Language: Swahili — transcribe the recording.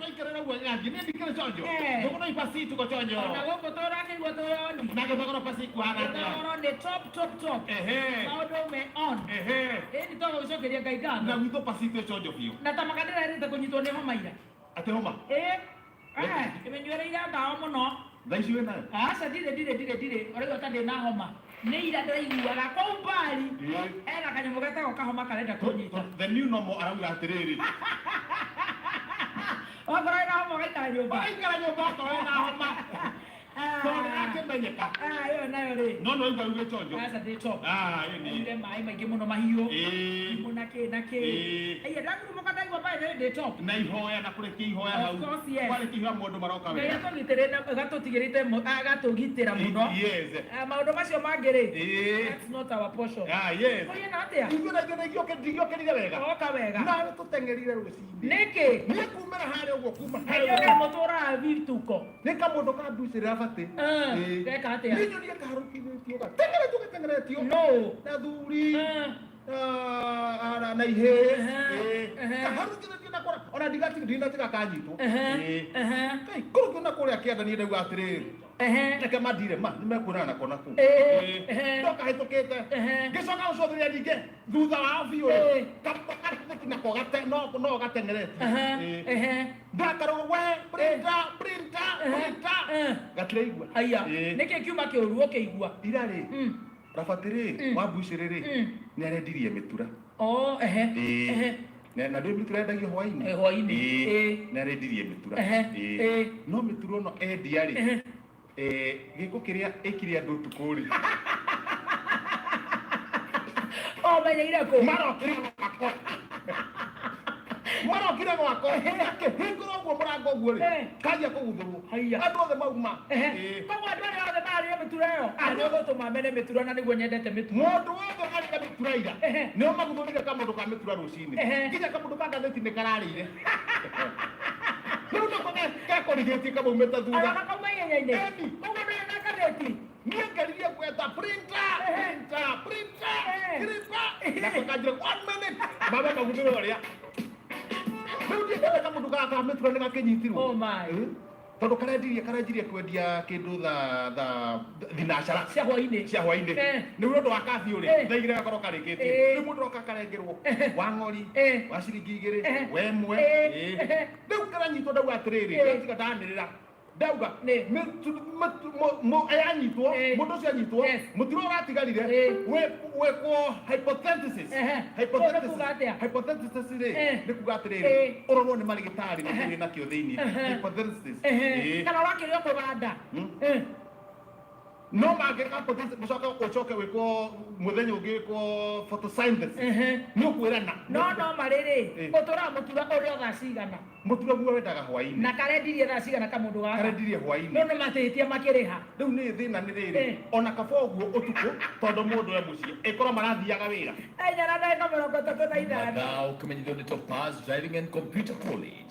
Ikara gua ngaji ni dikira chonjo. Doko no ipasi tu ko chonjo. Na goko to rake go to yoni. Na go no pasi ku ana. On the top. Saudo me on. Ni to go so keria gaigana. Na wito pasi tu chonjo pio. Na tamakadera ri ta kunyito ne homa ira. Ate homa. Imenjwera ira ba muno. Thaici wena. Asa dire. Ore gota de na homa. Nĩ ira ndĩraiguaga kũu mbari ena kanyamũ getagwo kahoma karenda kũnyita. The new normal arauga atĩrĩrĩ. Okorwo ĩna homa ũgaikara nyũmba. Ũgaikara nyũmba okorwo ĩna homa. Tondũ ndakĩmenyeka. Ĩyo nayo rĩ. No no igauge chonjo. Asa ndĩ chonjo. Ĩni. Ire maĩ maingĩ mũno mahiũ. Imu na kĩ. Ĩya ndagurumuka ndaigua maĩ na ndĩ chonjo. Na ihoya na kũrekia ihoya hau. Of course, yes. Kwarĩkia mũndũ maroka Ngai wega. agatũgitĩra mũno. Yes. Maũndũ macio mangĩ rĩ. Eh. That's not our portion. Yes. Oye na atĩa? Ndigĩokĩrire wega. Oka wega. Na tũteng'erire rũcinĩ. Nĩkĩ? Nĩ kumĩra harĩa ũguo kuma Nĩkĩ harĩa. mũtũraga vituko. Nĩ kamũndũ kanducĩrĩra batĩ. Geka atĩa? Nĩ nyonia kaharũkithĩtio gateng'eretio. No. Na thuri. Na ihĩ. Kaharũkithĩtio na kũra. Ona ndinatiga kanyitwo. Kai kũrũkio na kũrĩa kĩanda niĩ ndauga atĩrĩrĩ. Reke mandire nĩmekuonana nako nakũu. Ndokahĩtũkĩte. Ngĩcoka gũcothĩrĩria ningĩ thutha wao biũ. Nako no gateng'eretio. Ndakarũgwo we printer. Gatiraigua. Aya. Nĩkĩ kiuma kĩũru ũkĩigua? Ira rĩ. Rabatĩ rĩ. Wa mbucĩrĩ rĩ. Nĩ arendirie mĩtura. Na ndĩ mĩtura endagio hwainĩ. Hwainĩ. Nĩ arendirie mĩtura. No mĩtura ĩno endia rĩ. Gĩko kĩrĩa ĩkire andũ ũtukũ rĩ. Menyeire kũ? Marokire gwakwa. Hingũra ũguo mũrango ũguo rĩ. Kanjia kũguthũrwo. Andũ othe mauma. Koguo andũ arĩa othe marĩire mĩtura ĩyo. Nĩ ũgũtũma mene mĩtura na nĩguo nyendete mĩtura. Mũndũ wothe arĩa mĩtura ira. Nĩo maguthũrire kamũndũ ka mĩtura rũcinĩ. Nginya kamũndũ ka ngathĩti nĩ kararĩire. Rĩu nako gekũrigĩtie kamaumĩte thutha. Ona kauma ihenya-inĩ. Koguo ndũrĩ na ngathĩti. Niĩ ngeririe gweta printer. Nako kanjire 1 minute. Mame maguthũre ũrĩa. Rĩu ndiĩ kamũndũ gaka mĩtura nĩ gakĩnyitirwo. Oh my. Tondũ karenjirie kwendia kĩndũ thinacara cia hwainĩ. Nĩ ũndũ wa kabiũ rĩ. Thaigire gakorwo karĩkĩtie. Rĩu mũndũ oka karengerwo. Wa ng'ori. Wa ciringi 2. Wa 1. Rĩu karanyitwo ndauga atĩrĩrĩ. Tiga ndanĩrĩra. Ndauga anyitwo. Mũndũ ũcio anyitwo. Mũtiro ũratigarire. Wekwo hypothesis. Hypothesis rĩ. Nĩ kuga atĩrĩrĩ. Ũrorwo nĩ marigĩtarĩ na kĩrĩ nakĩo thĩinĩ. Hypothesis. Kana wakĩrĩo kũganda. No mangĩka gũcoka ũcoke wĩkwo mũthenya ũngĩ wĩkwo photosynthesis. Nĩ ũkwĩrana. No marĩrĩ. Ũtũraga mũtura ũrĩa thaa cigana. Mũtura guo wendaga hwainĩ. Na karendirie thaa cigana kamũndũ gaka. Karendirie hwainĩ. No nĩmatĩtie makĩrĩha. Rĩu nĩ thĩna nĩ rĩrĩ. Ona kaba ũguo ũtukũ tondũ mũndũ e mũciĩ. Ĩkorwo marathiaga wĩra. Nyara ndagĩka 35. Now, Community Topaz Driving and Computer College.